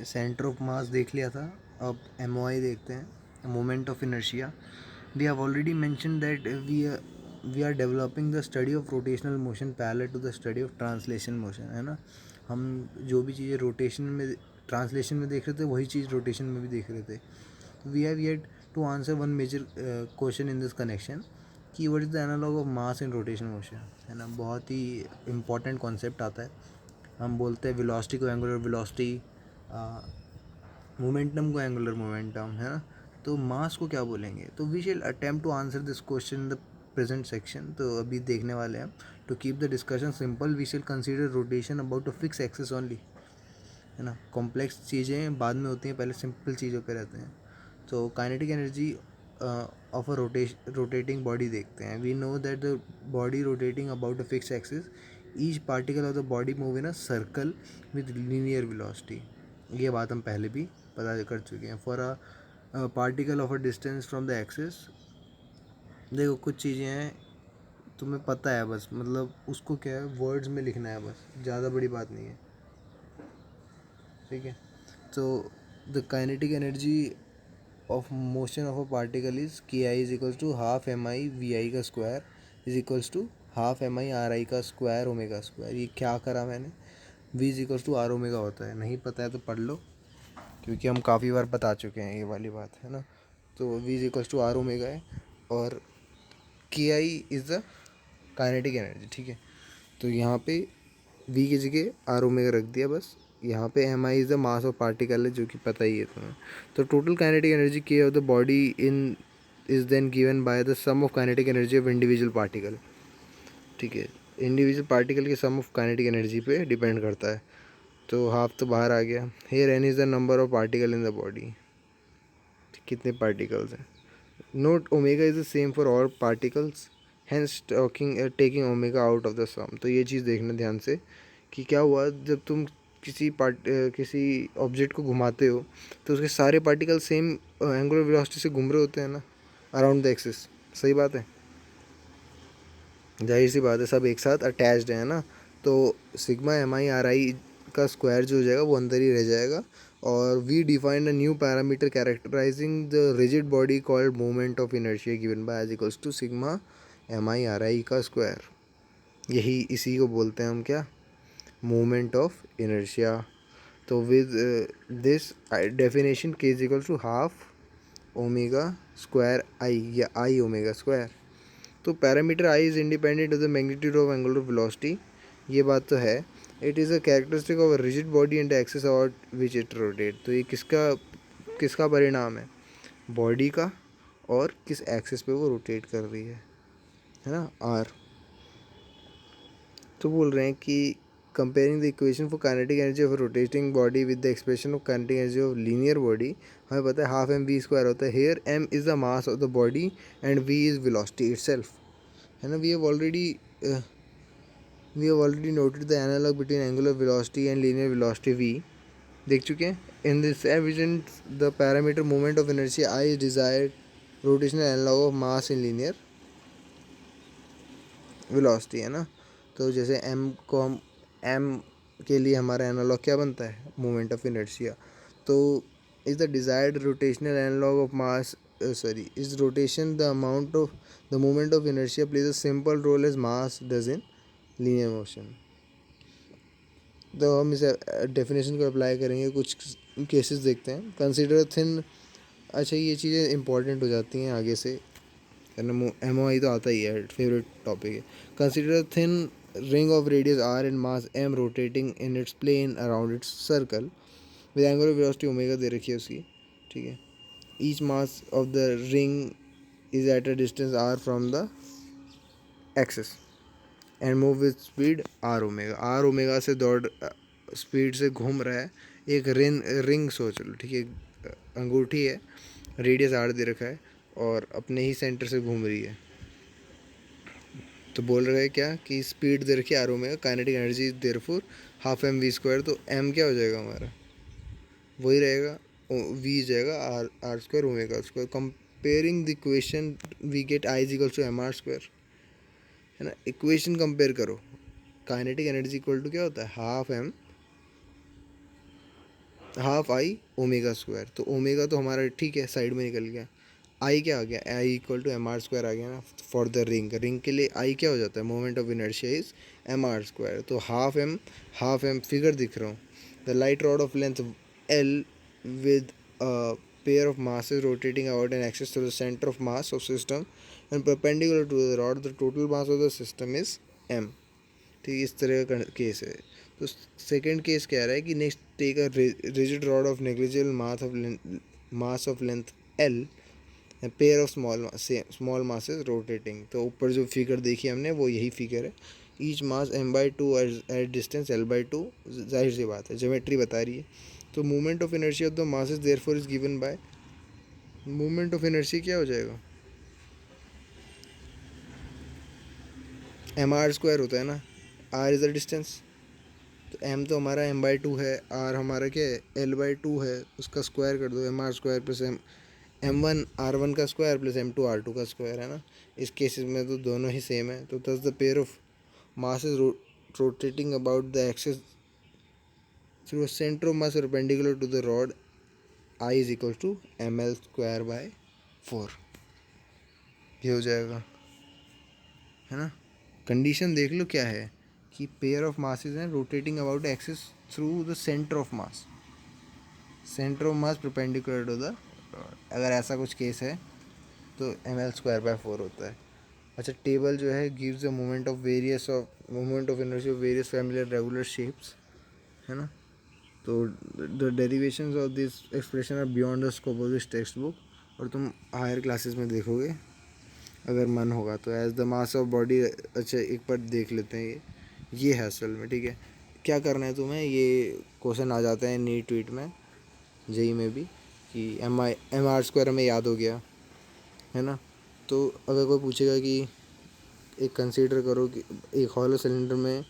Centre of मास देख लिया था, अब MOI देखते हैं, moment of inertia. We have already mention that we are developing the study of rotational motion parallel to the study of translation motion, है ना. हम जो भी चीज़ें रोटेशन में ट्रांसलेशन में देख रहे थे वही चीज़ रोटेशन में भी देख रहे थे. We have yet to answer one major question in this connection कि what is the analog of mass in rotation motion, है ना. बहुत ही इंपॉर्टेंट कॉन्सेप्ट आता है. हम बोलते हैं वेलोसिटी को एंगुलर वेलोसिटी, मोमेंटम को एंगुलर मोमेंटम, है ना. तो मास को क्या बोलेंगे. तो we shall attempt to answer this question in the present section. तो अभी देखने वाले हैं. To keep the discussion simple we shall consider rotation about a fix axis only, है ना. कॉम्प्लेक्स चीज़ें बाद में होती हैं, पहले सिंपल चीज़ों पे रहते हैं. तो kinetic energy of a rotating body देखते हैं. We know that the body rotating about a fix axis, each particle of the body move in a circle with linear velocity. ये बात हम पहले भी पता कर चुके हैं. For a particle of a distance from the axis, देखो कुछ चीज़ें हैं तुम्हें पता है, बस मतलब उसको क्या है वर्ड्स में लिखना है, बस ज़्यादा बड़ी बात नहीं है, ठीक है. तो the kinetic energy of motion of a particle is KI is equals to half MI VI का square is equals to half MI RI का स्क्वायर ओमेगा स्क्वायर. ये क्या करा मैंने, V is equals to R omega होता है. नहीं पता है तो पढ़ लो, क्योंकि हम काफ़ी बार बता चुके हैं ये वाली बात, है ना. तो V is equals to R omega है और KI is the kinetic energy, ठीक है. तो यहाँ पे V की जगह R ओमेगा रख दिया बस. यहाँ पे MI is the mass of particle है, जो कि पता ही है तुम्हें. तो total kinetic energy K of the body in is then given by the sum of kinetic energy of individual particle, ठीक है. इंडिविजुअल पार्टिकल के सम ऑफ काइनेटिक एनर्जी पे डिपेंड करता है. तो हाफ तो बाहर आ गया. Here N is the number of particle in the body, कितने पार्टिकल्स हैं. Note omega is the same for all particles, hence taking omega out of the sum. तो ये चीज़ देखना ध्यान से कि क्या हुआ जब तुम किसी ऑब्जेक्ट को घुमाते हो तो उसके सारे पार्टिकल सेम एंगुलर वेलोसिटी से घूम रहे होते हैं ना अराउंड द एक्सिस. सही बात है, जाहिर सी बात है, सब एक साथ अटैच्ड है ना. तो सिग्मा MI RI का स्क्वायर जो हो जाएगा वो अंदर ही रह जाएगा. और we defined a new parameter characterizing the rigid body called moment of inertia given by as equals to sigma MI RI का स्क्वायर. यही इसी को बोलते हैं हम क्या, मोमेंट ऑफ इनर्शिया. तो with this definition K is equal to half omega square I या आई ओमेगा स्क्वायर. तो parameter I is independent of the magnitude of angular velocity, ये बात तो है. It is a characteristic of a rigid body and axis about which it rotate. तो ये किसका किसका परिणाम है, बॉडी का, और किस एक्सिस पे वो रोटेट कर रही है ना, आर. तो बोल रहे हैं कि comparing the equation for kinetic energy of rotating body with the expression of kinetic energy of linear body. हमें पता है हाफ MV स्क्वायर होता है. Here M is the mass of the body and V is velocity itself, है ना. We have already noted the analog between angular velocity and linear velocity V, देख चुके हैं. In this evident the parameter moment of inertia I is desired rotational analog of mass in linear velocity, है ना. तो जैसे M के लिए हमारा एनालॉग क्या बनता है, मोमेंट ऑफ इनर्शिया. तो is the desired rotational analog of mass is rotation the amount of the moment of inertia plays a simple role as mass does in linear motion. तो हम इस डेफिनेशन को apply करेंगे, कुछ cases देखते हैं. Consider thin, अच्छा ये चीज़ें इंपॉर्टेंट हो जाती हैं आगे से, MOI तो आता ही है, फेवरेट टॉपिक है. Consider thin ring of radius R and mass M rotating in its plane around its circle with angular velocity omega दे रखी है उसकी, ठीक है. Each mass of the ring is at a distance R from the axis and move with speed R omega से दौड़ speed से घूम रहा है. एक रिंग सोच लो, ठीक है. अंगूठी है, रेडियस R दे रखा है और अपने ही सेंटर से घूम रही है. तो बोल रहे हैं क्या कि स्पीड दे रखी है R omega, kinetic energy therefore half MV square. तो M क्या हो जाएगा हमारा, वही रहेगा, V जाएगा R square omega square. Comparing the equation we get I is equal to MR square, है ना. इक्वेशन कंपेयर करो, काइनेटिक एनर्जी इक्वल टू क्या होता है, half M half I omega square. तो ओमेगा तो हमारा ठीक है साइड में निकल गया, आई क्या आ गया, I equal to M R square आ गया ना। फॉर द रिंग, रिंग के लिए आई क्या हो जाता है, moment of inertia is M R square. तो हाफ एम फिगर दिख रहा हूँ। The light rod of length L with a pair of masses rotating about an axis through the center of mass of system and perpendicular to the rod, the total mass of the system is m। ठीक, इस तरह का case है। तो second case कह रहा है कि next take a rigid rod of negligible mass of length L, pair of small masses rotating. तो ऊपर जो फिगर देखी हमने वो यही फिगर है। Each mass m/2 at distance l/2, जाहिर सी बात है ज्योमेट्री बता रही है। तो moment of inertia of the masses therefore is given by, moment of inertia क्या हो जाएगा, एम आर स्क्वायर होता है ना, आर इज़ द डिस्टेंस। तो एम तो हमारा m/2 है, आर हमारा क्या है l/2 है, उसका स्क्वायर कर दो, M R square plus m1 r1 का स्क्वायर प्लस m2 r2 का स्क्वायर है ना। इस केसेस में तो दोनों ही सेम है। तो दस the pair of masses rotating about the axis through a center of mass perpendicular to the rod, I is equal to ml square by 4। ये हो जाएगा, है ना। कंडीशन देख लो क्या है कि पेयर ऑफ मासेस हैं rotating about axis through the centre of mass, centre of mass perpendicular to the rod. अगर ऐसा कुछ केस है तो ml स्क्वायर बाय 4 होता है। अच्छा, टेबल जो है gives the moment of inertia of various familiar regular shapes, है ना। तो the derivations of this expression are beyond the scope of this text book, और तुम हायर क्लासेस में देखोगे अगर मन होगा तो। As the mass of body, अच्छा एक बार देख लेते हैं ये है असल में, ठीक है। क्या करना है तुम्हें, ये क्वेश्चन आ जाता है नीट ट्वीट में, जेई में भी, कि एम आर स्क्वायर हमें याद हो गया, है ना। तो अगर कोई पूछेगा कि एक कंसीडर करो कि एक हॉलो सिलेंडर में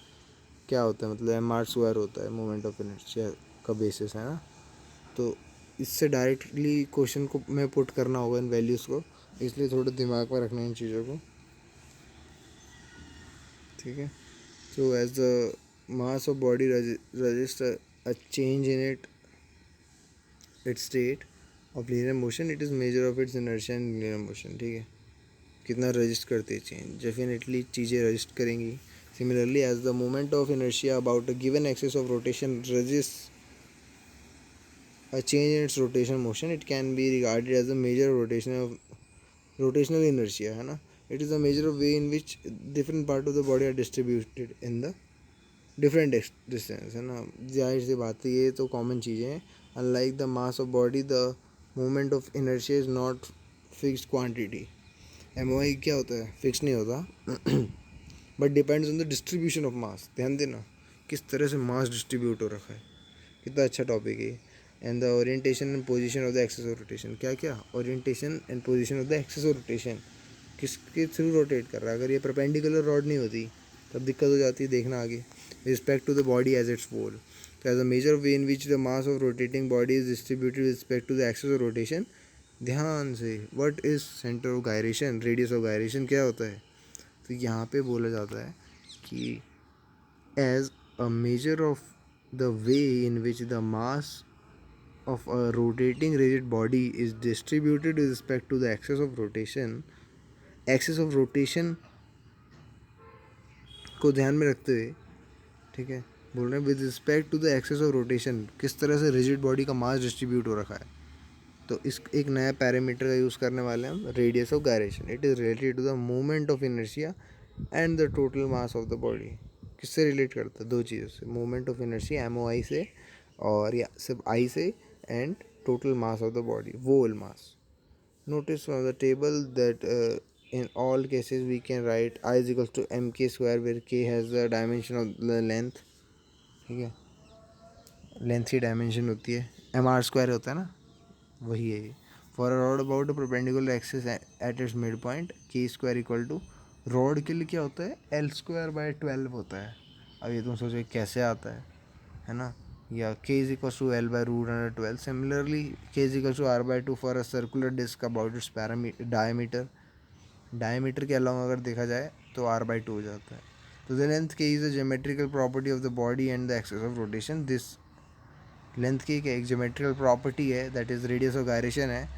क्या होता है, मतलब एम आर स्क्वायर होता है मोमेंट ऑफ इनर्शिया का बेसिस, है ना। तो इससे डायरेक्टली क्वेश्चन को मैं पुट करना होगा इन वैल्यूज़ को, इसलिए थोड़ा दिमाग में रखना है इन चीज़ों को, ठीक है। So as the mass of body register a change in its state of linear motion, it is measure of its inertia in linear motion, ठीक है। कितना रजिस्ट करते हैं चेंज, डेफिनेटली चीज़ें रजिस्ट करेंगी। Similarly as the moment of inertia about a given axis of rotation resist a change in its rotation motion, it can be regarded as a measure of rotational inertia, है ना। It is a measure of way in which different part of the body are distributed in the different distance, है ना। जाहिर सी बात है, ये तो common चीज़ें हैं। Unlike the mass of body, the moment of inertia is not fixed quantity। MOI क्या होता है, फिक्स नहीं होता but depends on the distribution of mass. ध्यान देना किस तरह से मास डिस्ट्रीब्यूट हो रखा है, कितना अच्छा टॉपिक है। And the orientation and position of the axis of rotation, क्या क्या orientation and position of the axis of rotation, किसके थ्रू रोटेट कर रहा है। अगर ये परपेंडिकुलर रॉड नहीं होती तब दिक्कत हो जाती है, देखना आगे। Respect to the body as its pole, तो as a major way in which the mass of rotating body is distributed respect to the axis of rotation. ध्यान से, what is centre of gyration, radius of gyration क्या होता है। तो यहाँ पे बोला जाता है कि as a measure of the way in which the mass of a rotating rigid body is distributed with respect to the axis of rotation, axis of rotation को ध्यान में रखते हुए, ठीक है, बोल रहे हैं with respect to the axis of rotation, किस तरह से रिजिड बॉडी का मास डिस्ट्रीब्यूट हो रखा है। तो इस एक नया पैरामीटर का यूज़ करने वाले हैं हम, radius of gyration. It is related to the moment of inertia and the total mass of the body. किससे रिलेट करता है, दो चीज़ों से, मोमेंट ऑफ इनर्शिया MOI से, और या सिर्फ आई से, and total mass of the body, whole mass. Notice from the table that in all cases we can write I is equals to mk square, where k has the dimension of the length, ठीक है, length की dimension होती है, M R square होता है ना, वही है ये। For a rod about a perpendicular axis at its mid point, के स्क्वायर इक्वल टू, रॉड के लिए क्या होता है, एल स्क्वायर बाय 12 होता है। अब ये तुम सोचो कैसे आता है ना। या k is equals to L by root under 12. Similarly, k is equals to R by 2 for a circular disc about its diameter. Diameter के अलावा अगर देखा जाए तो R by 2 हो जाता है। तो the length k is a geometrical property of the body and the axis of rotation. This length की एक ज्योमेट्रिकल प्रॉपर्टी है, that is radius of gyration है.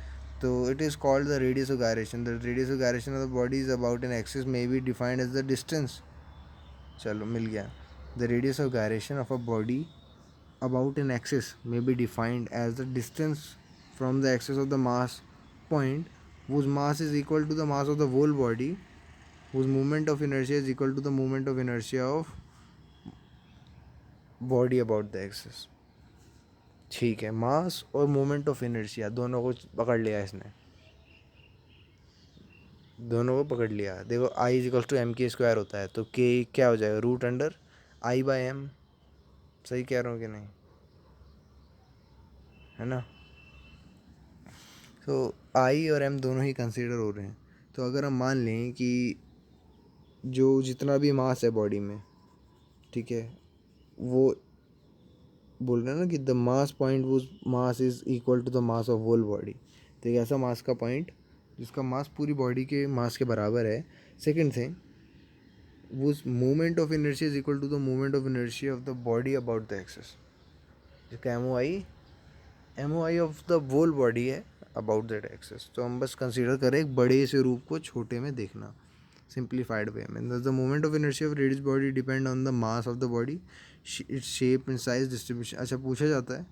तो it is called the radius of gyration. The radius of gyration of the body is about an axis may be defined as the distance. चलो मिल गया. The radius of gyration of a body about an axis may be defined as the distance from the axis of the mass point whose mass is equal to the mass of the whole body, whose moment of inertia is equal to the moment of inertia of body about the axis. ठीक है, मास और moment of inertia दोनों को पकड़ लिया इसने, दोनों को पकड़ लिया. देखो I is equal to M के स्क्वायर होता है, तो के क्या हो जाएगा, रूट अंडर आई बाय एम. सही कह रहा हूँ कि नहीं, है ना. तो आई और एम दोनों ही कंसीडर हो रहे हैं. तो अगर हम मान लें कि जो जितना भी मास है बॉडी में, ठीक है, वो बोल रहे हैं ना कि द मास पॉइंट वो mass is equal to the mass of whole body. तो एक ऐसा मास का पॉइंट जिसका मास पूरी बॉडी के मास के बराबर है. सेकंड थिंग, वो moment of inertia is equal to the moment of inertia of the body about the axis. जिसका M O I of the whole body है अबाउट दैट एक्सिस. तो हम बस कंसीडर करें एक बड़े से रूप को छोटे में देखना, simplified way में. The moment of inertia of radius body depend on the mass of the body, its shape and size distribution. अच्छा, पूछा जाता है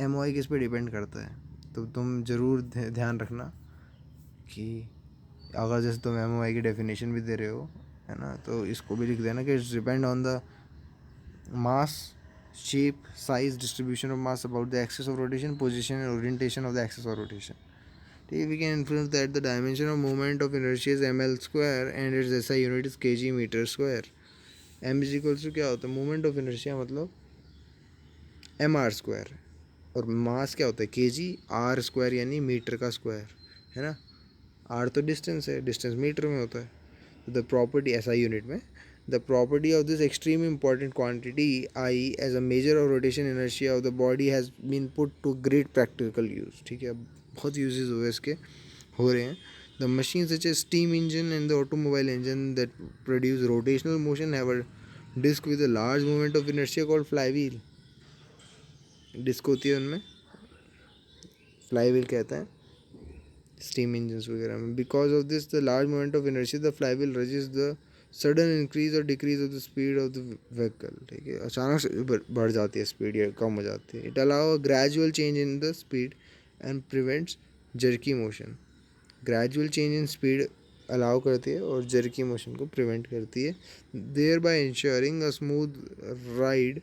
एम ओ आई किस पे डिपेंड करता है, तो तुम ज़रूर ध्यान रखना कि अगर जैसे तुम एम ओ आई की डेफिनेशन भी दे रहे हो, है ना, तो इसको भी लिख देना कि it's depend on the mass, shape, size, distribution of mass about the axis of rotation, position and orientation of the axis of rotation. We can infer that the dimension of moment of inertia is ml square and its SI unit is kg meter square. m is equals to क्या होता है, moment of inertia मतलब mr square, और मास क्या होता है kg r square यानी metre का स्क्वायर, है ना. r तो डिस्टेंस है, डिस्टेंस मीटर में होता है. द प्रॉपर्टी SI यूनिट में, the property of this extremely important quantity I as a measure of rotation inertia of the body has been put to great practical use. ठीक है, बहुत uses हुए इसके हो रहे हैं. The machines such as steam engine and the automobile engine that produce rotational motion have a disc with a large moment of inertia called flywheel. Disc होती है उनमें, फ्लाईव्हील कहते हैं स्टीम इंजन्स वगैरह में. Because of this the large moment of inertia the flywheel resist the sudden increase और decrease of the speed of the vehicle. ठीक है, अचानक से बढ़ जाती है स्पीड या कम हो जाती है. It allow a gradual change in the speed and prevents jerky motion. Gradual change in speed allow करती है और जर्की मोशन को प्रिवेंट करती है, thereby ensuring a smooth ride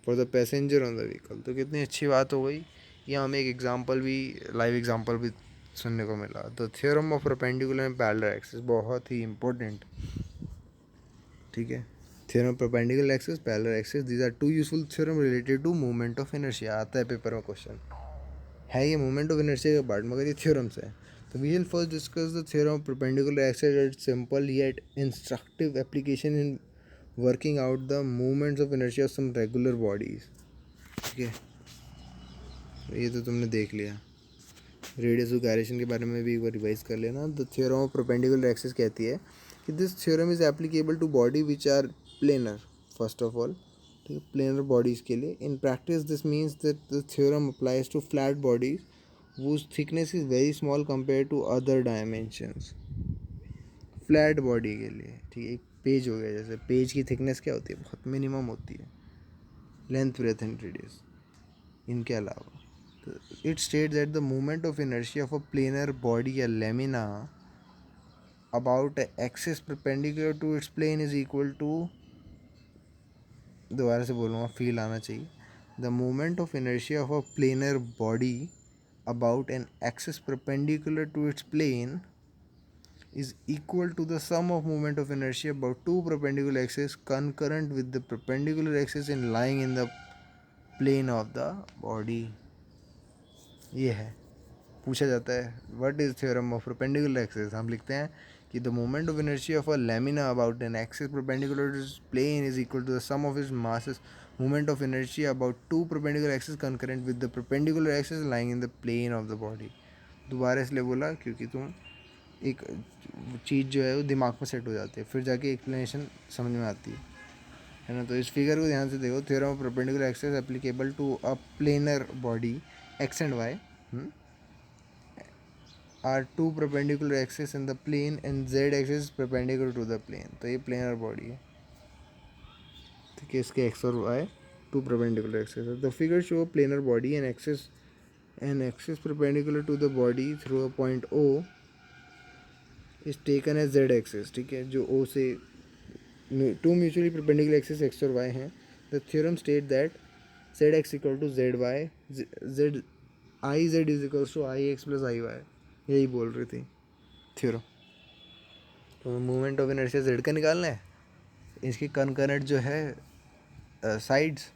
for the passenger on the vehicle. तो कितनी अच्छी बात हो गई. यहाँ हमें एक एग्जांपल भी, लाइव एग्जांपल भी सुनने को मिला. The theorem of perpendicular and parallel axis, बहुत ही इम्पोर्टेंट. ठीक है, theorem perpendicular axis, parallel axis, these are two useful theorem related to movement of inertia. आता है पेपर में क्वेश्चन, है ये मूवमेंट ऑफ इनर्शिया का पार्ट, मगर ये थ्योरम्स है. तो we will first discuss the theorem of perpendicular axis. Its simple yet instructive application in working out the movements of inertia of some regular bodies. ठीक है, ये तो तुमने देख लिया. रेडियस ऑफ गायरेशन के बारे में भी एक बार रिवाइज कर लेना. The theorem of perpendicular axis कहती है कि this theorem is applicable to body which are planar. First of all, ठीक है, प्लेनर बॉडीज़ के लिए. In practice this means that the theorem applies to flat bodies whose thickness is very small compared to other dimensions. Flat body के लिए, ठीक है, एक page हो गया, जैसे पेज की थिकनेस क्या होती है, बहुत मिनिमम होती है, लेंथ ब्रेथ एंड रेडियस. इनके अलावा it states that the moment of inertia of a planar body a lamina about an axis perpendicular to its plane is equal to, दोबारा से बोलूँगा, फील आना चाहिए. the moment of inertia of a planar body about an axis perpendicular to its plane is equal to the sum of moment of inertia about two perpendicular axes concurrent with the perpendicular axis in lying in the plane of the body. ये है, पूछा जाता है what is theorem of perpendicular axis. हम लिखते हैं कि the moment of inertia of a lamina about an axis perpendicular to plane is equal to the sum of its masses moment of inertia about two perpendicular axis concurrent with the perpendicular axis lying in the plane of the body. दोबारा इसलिए बोला क्योंकि तुम एक चीज़ जो है वो दिमाग में सेट हो जाती है, फिर जाके एक्सप्लेनेशन समझ में आती है. है ना। तो इस फिगर को ध्यान से देखो, theorem of perpendicular axes applicable to a planar body X and Y are two perpendicular axes in the plane and Z axes perpendicular to the plane. तो ये प्लेनर बॉडी है, ठीक है, इसके एक्स और वाई टू परपेंडिकुलर एक्सेस है। The figure show planar body and axes perpendicular to the body through a point O is taken as Z axes, ठीक है, जो ओ से two mutually perpendicular axes X और Y हैं। The theorem state that Z X equal to Z Y, Z I Z is equal to I X plus I Y, यही बोल रही थी थ्योरम। तो मूवमेंट ऑफ इनर्शिया जेड का निकालना है, इसकी कनकरेंट जो है साइड्स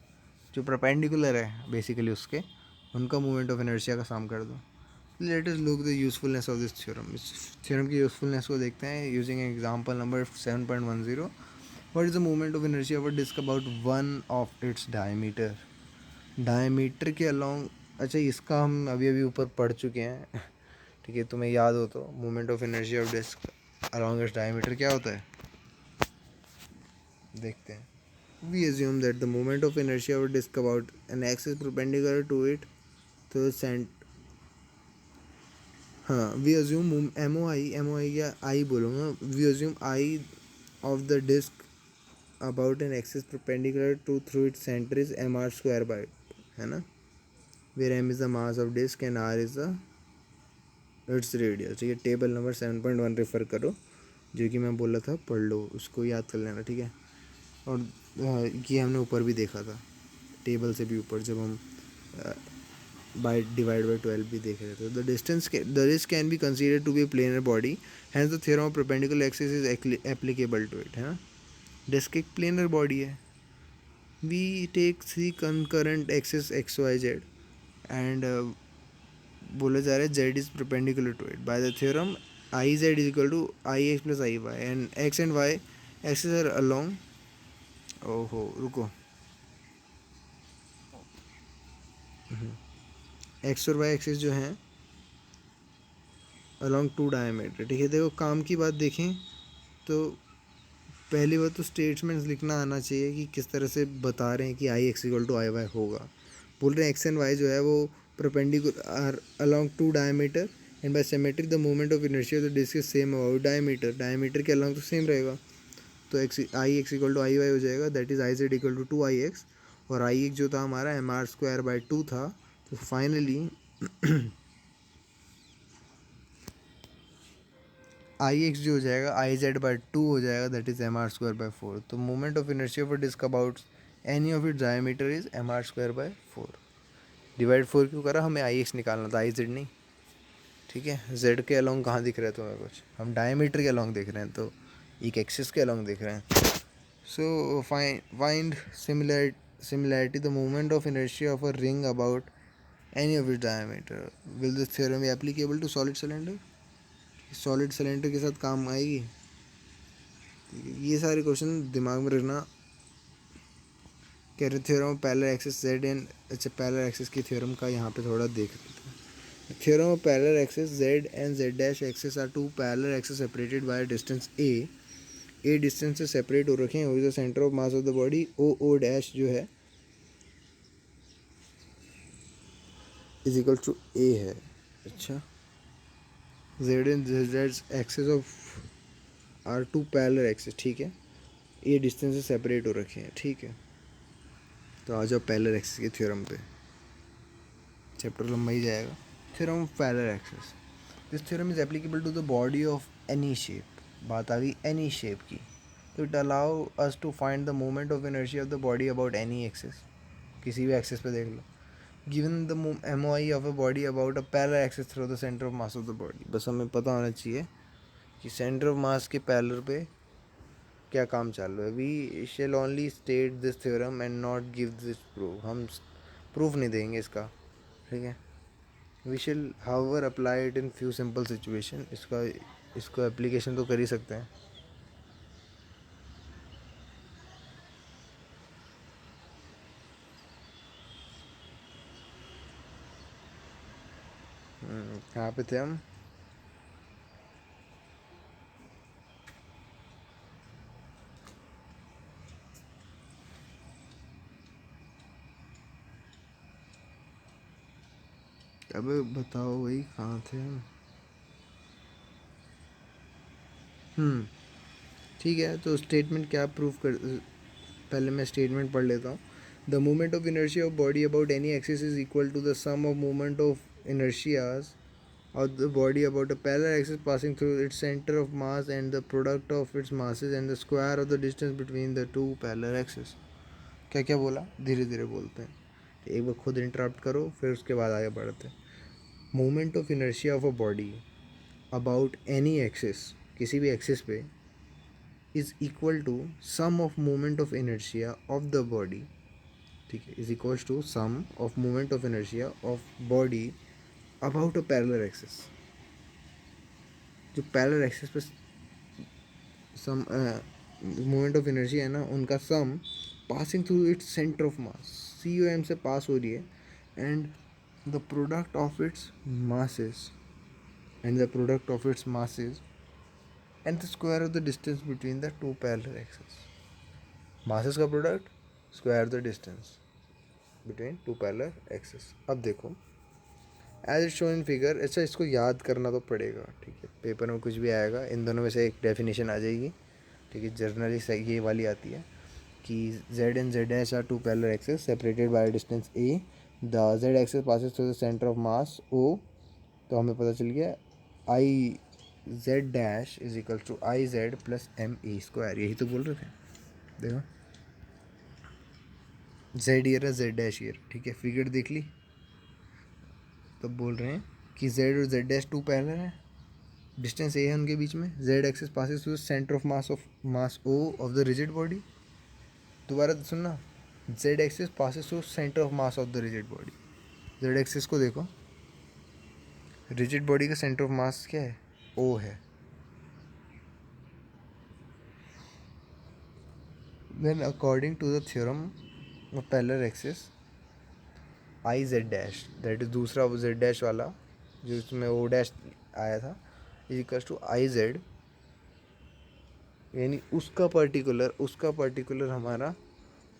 जो परपेंडिकुलर है बेसिकली उसके, उनका मूवमेंट ऑफ इनर्शिया का साम कर दो। Let us look the usefulness of this theorem. इस थ्योरम की यूजफुलनेस को देखते हैं using example number 7.10। What is the movement of inertia what disc about one of its diameter. Diameter के अलोंग, अच्छा इसका हम अभी अभी ऊपर पढ़ चुके हैं, ठीक है, तुम्हें याद हो तो movement of inertia of disc along its diameter क्या होता है देखते हैं। We assume that the moment of inertia of a disk about an axis perpendicular to it, तो हाँ we assume M O I या आई बोलूँगा, we assume I of the disc about an axis perpendicular to through its centre is M R square by, है ना, where M is the mass of disc and R is the its radius, ठीक है। Table number 7.1 refer करो, जो कि मैं बोला था पढ़ लो, उसको याद कर लेना, ठीक है। और ये हमने ऊपर भी देखा था टेबल से भी ऊपर, जब हम बाई डिवाइड बाई 12 भी देख रहे थे। The disc can be considered to be planar body, hence the theorem of perpendicular axis is applicable to it, है ना। डिस्क एक प्लेनर बॉडी है, we take three concurrent axis X Y Z and बोला जा रहा है Z is perpendicular to it by the theorem I Z is equal to I X plus I Y and X and Y axis are along, ओहो रुको, x और Y axis जो हैं along to diameter, ठीक है। देखो काम की बात देखें तो पहली बात तो स्टेटमेंट्स लिखना आना चाहिए कि किस तरह से बता रहे हैं कि I X equal to I Y होगा। बोल रहे हैं एक्स एंड वाई जो है वो perpendicular or along to diameter and by symmetric the movement of inertia the disc is same about diameter, diameter के अलॉन्ग तो सेम रहेगा, तो I X equal to I Y हो जाएगा, that is I Z equal to two I X, और I X जो था हमारा M R square by two था। तो फाइनली आई एक्स जो हो जाएगा आई जेड बाई टू हो जाएगा, that is M R square by four. तो moment of inertia of a disc about any of its diameter is M R square by four. Divide four क्यों करा, हमें आई x निकालना था, I Z नहीं, ठीक है। जेड के अलॉन्ग कहाँ दिख रहा है तुम्हें कुछ, हम डायमीटर के अलॉन्ग देख रहे हैं, तो एक एक्सिस के अलॉन्ग देख रहे हैं। So find similarity the moment of inertia of a ring about any of its diameter. Will this theorem be applicable to solid cylinder, solid cylinder के साथ काम आएगी। ये सारे क्वेश्चन दिमाग में रखना। कह रहे theorem of parallel axis Z and, अच्छा पैरेलल एक्सिस की थ्योरम का यहाँ पे थोड़ा देख लेते हैं। Theorem of parallel axis Z and Z dash axis are two parallel axis separated by distance A distance से सेपरेट हो रखे हैं, और the centre of mass of the body O dash जो है इज इक्वल टू ए है। अच्छा Z and Z axis of are two parallel axis, ठीक है, ये डिस्टेंस से सेपरेट हो रखे हैं, ठीक है। तो आ जाओ पैरेलल एक्सिस के थ्योरम पे, चैप्टर लंबा ही जाएगा। Theorem of parallel axis, this theorem is applicable to the body of any shape, बात आ गई एनी शेप की। तो it allow us to find the moment of inertia of the body about any axis, किसी भी axis पे देख लो, given the M O I of a body about a parallel axis through the centre of mass of the body. बस हमें पता होना चाहिए कि सेंटर ऑफ मास के पैरेलल पे क्या काम चालू है। We shall only state this theorem and not give this proof, हम प्रूफ नहीं देंगे इसका, ठीक है। We shall however apply it in few simple situation, इसको एप्लीकेशन तो कर ही सकते हैं। कहाँ पे थे हम, अबे बताओ भाई कहाँ थे हम। ठीक है, तो स्टेटमेंट क्या प्रूव कर, पहले मैं स्टेटमेंट पढ़ लेता हूँ। The movement of inertia of body about any axis is equal to the sum of movement of inertias of the body about a parallel axis passing through its center of mass and the product of its masses and the square of the distance between the two parallel axes। क्या क्या बोला, धीरे धीरे बोलते हैं, एक बार खुद interrupt करो फिर उसके बाद आगे बढ़ते हैं। Movement of inertia of a body about any axis, किसी भी एक्सिस पे, is equal to sum of movement of inertia of the body, ठीक है, is equal to sum of movement of inertia of body about a parallel axis. जो parallel axis पे sum movement of energy है ना, उनका sum passing through its centre of mass, C O M से पास हो रही है, and the product of its masses and the square of the distance between the two parallel axis. Masses का product, square of the distance between two parallel axis. अब देखो as it show in figure, अच्छा इसको याद करना तो पड़ेगा, ठीक है, पेपर में कुछ भी आएगा इन दोनों में से एक डेफिनेशन आ जाएगी, ठीक है, जर्नली सही ये वाली आती है कि z and z dash are two parallel axis separated by distance a, the z axis passes through the centre of mass o। तो हमें पता चल गया I Z dash is equal to I Z plus M E square, यही तो बोल रहे थे। देखो जेड ईयर है, जेड डैश ईयर, ठीक है, फिगर देख ली, तब बोल रहे हैं कि z और z डैश टू पैरेलल है, डिस्टेंस a है उनके बीच में, z axis passes to the centre of mass o of the rigid body. दोबारा सुनना, z axis passes to centre of mass of the rigid body. z axis को देखो, rigid body का सेंटर ऑफ मास क्या है, o है। Then according to the theorem of parallel axis, I Z dash, that is दूसरा वो Z dash वाला जो इसमें ओ डैश आया था, is equal to I Z, यानी उसका पर्टिकुलर हमारा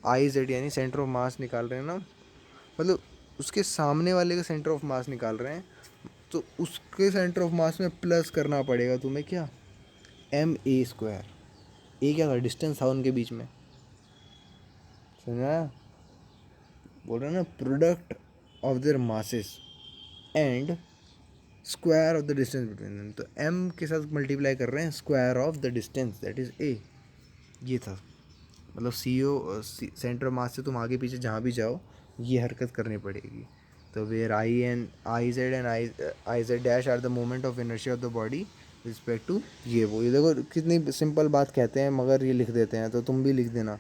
आई जेड, यानी सेंटर ऑफ मास निकाल रहे हैं ना, मतलब उसके सामने वाले का सेंटर ऑफ मास निकाल रहे हैं, तो उसके सेंटर ऑफ मास में प्लस करना पड़ेगा तुम्हें क्या, एम ए स्क्वायर। ए क्या था, डिस्टेंस था उनके बीच में, समझा, बोल रहे ना, product of their masses and square of the distance between them. तो m के साथ मल्टीप्लाई कर रहे हैं square of the distance that is a, ये था, मतलब सी ओ सेंटर ऑफ मास से तुम आगे पीछे जहाँ भी जाओ ये हरकत करनी पड़ेगी। तो where I Z and I Z dash are the moment of inertia of the body respect to ये वो। ये देखो कितनी सिंपल बात कहते हैं मगर ये लिख देते हैं, तो तुम भी लिख देना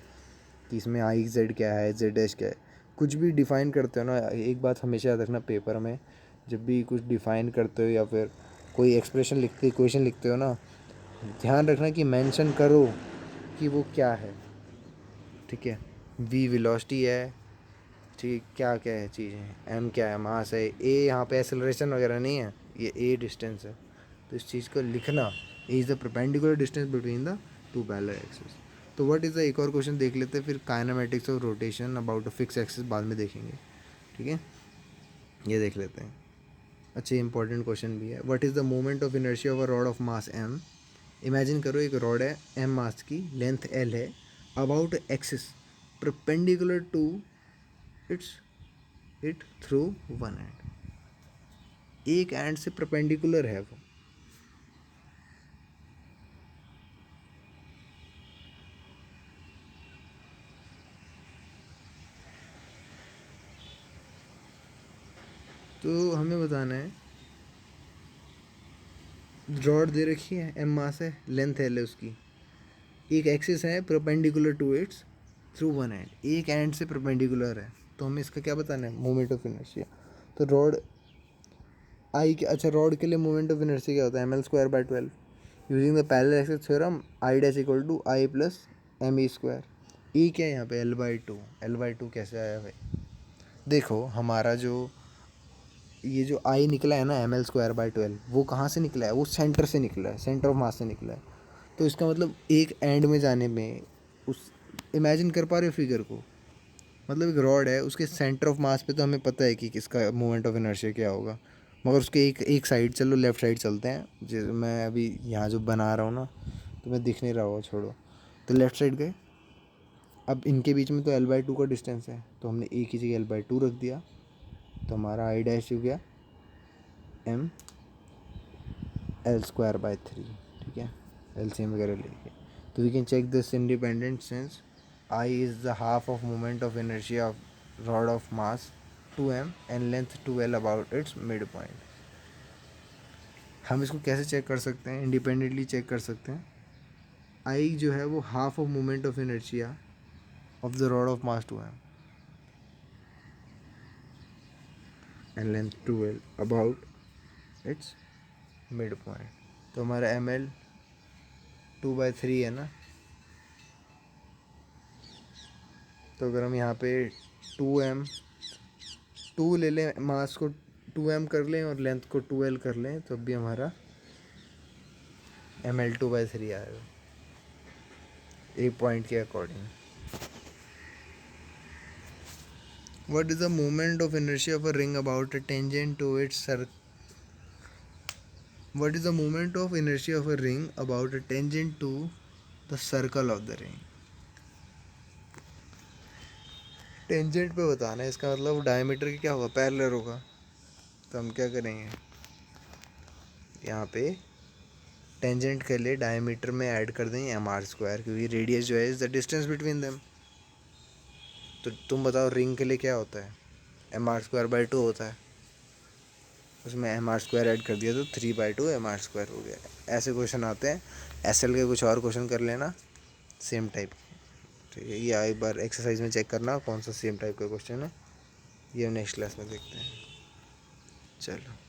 कि इसमें आई जेड क्या है, जेड डैश क्या है। कुछ भी डिफ़ाइन करते हो ना, एक बात हमेशा याद रखना, पेपर में जब भी कुछ डिफ़ाइन करते हो या फिर कोई एक्सप्रेशन लिखते, इक्वेशन लिखते हो ना, ध्यान रखना कि मेंशन करो कि वो क्या है, ठीक है। वी वेलोसिटी है, ठीक, क्या क्या है चीज़ें, एम क्या है, मास है, ए यहाँ पे एक्सेलरेशन वगैरह नहीं है, ये ए डिस्टेंस है। तो इस चीज़ को लिखना, A is the perpendicular distance between the two parallel axis. तो व्हाट इज़ द, एक और क्वेश्चन देख लेते हैं, फिर kinematics of rotation about a fix axis बाद में देखेंगे, ठीक है, ये देख लेते हैं। अच्छा इंपॉर्टेंट क्वेश्चन भी है, what is the moment of inertia of a rod of mass m। Imagine करो एक रॉड है m मास की, लेंथ l है, about axis perpendicular to it through one end, एक एंड से परपेंडिकुलर है वो। तो हमें बताना है, रॉड दे रखी है, m मास है, लेंथ l है उसकी, एक एक्सिस है perpendicular to its through one end, एक एंड से परपेंडिकुलर है, तो हमें इसका क्या बताना है, मोमेंट ऑफ इनर्शिया। तो रॉड आई के, अच्छा रॉड के लिए मोमेंट ऑफ इनर्शिया क्या होता है, ml² by 12 using the parallel axis theorem, I dash equal to I plus M E square. E क्या है यहाँ पे, l/2 कैसे आया भाई, देखो हमारा जो ये जो आई निकला है ना ml² बाय 12, वो कहाँ से निकला है, वो सेंटर से निकला है, सेंटर ऑफ मास से निकला है। तो इसका मतलब एक एंड में जाने में, उस इमेजिन कर पा रहे हो फिगर को, मतलब एक रॉड है, उसके सेंटर ऑफ मास पे तो हमें पता है कि किसका मोमेंट ऑफ इनर्शिया क्या होगा, मगर उसके एक एक साइड, चलो लेफ़्ट साइड चलते हैं, जैसे मैं अभी यहाँ जो बना रहा हूँ ना, तो मैं दिख नहीं रहा होगा, छोड़ो, तो लेफ़्ट साइड गए। अब इनके बीच में तो L/2 का डिस्टेंस है, तो हमने ए की जगह L/2 रख दिया, तो हमारा आई डैश हो गया mL²/3, ठीक है, LCM वगैरह लेके। तो we can check this independent since I is the half of moment of inertia of rod of mass 2m and length 2l about its mid point. हम इसको कैसे चेक कर सकते हैं, इंडिपेंडेंटली चेक कर सकते हैं। आई जो है वो half of moment of inertia of the rod of mass 2m and length 2l about its mid point. तो हमारा ml 2/3 है ना, तो अगर हम यहाँ पे 2m 2 ले लें, मास को 2m कर लें और लेंथ को 2l कर लें, तो भी हमारा ml 2/3 आएगा एक पॉइंट के according. What is the moment of inertia of a ring about a tangent to its circle? What is the moment of inertia of a ring about a tangent to the circle of the ring? Tangent पे बताना है, इसका मतलब diameter की क्या होगा, parallel होगा। तो हम क्या करेंगे, यहाँ पे टेंजेंट के लिए डायमीटर में ऐड कर देंगे mr², क्योंकि रेडियस जो है is the distance between them. तो तुम बताओ रिंग के लिए क्या होता है, mr²/2 होता है, उसमें mr² ऐड कर दिया तो 3/2 mr² हो गया। ऐसे क्वेश्चन आते हैं, SL के कुछ और क्वेश्चन कर लेना सेम टाइप, ठीक है, या एक बार एक्सरसाइज में चेक करना कौन सा सेम टाइप का क्वेश्चन है, ये नेक्स्ट क्लास में देखते हैं। चलो।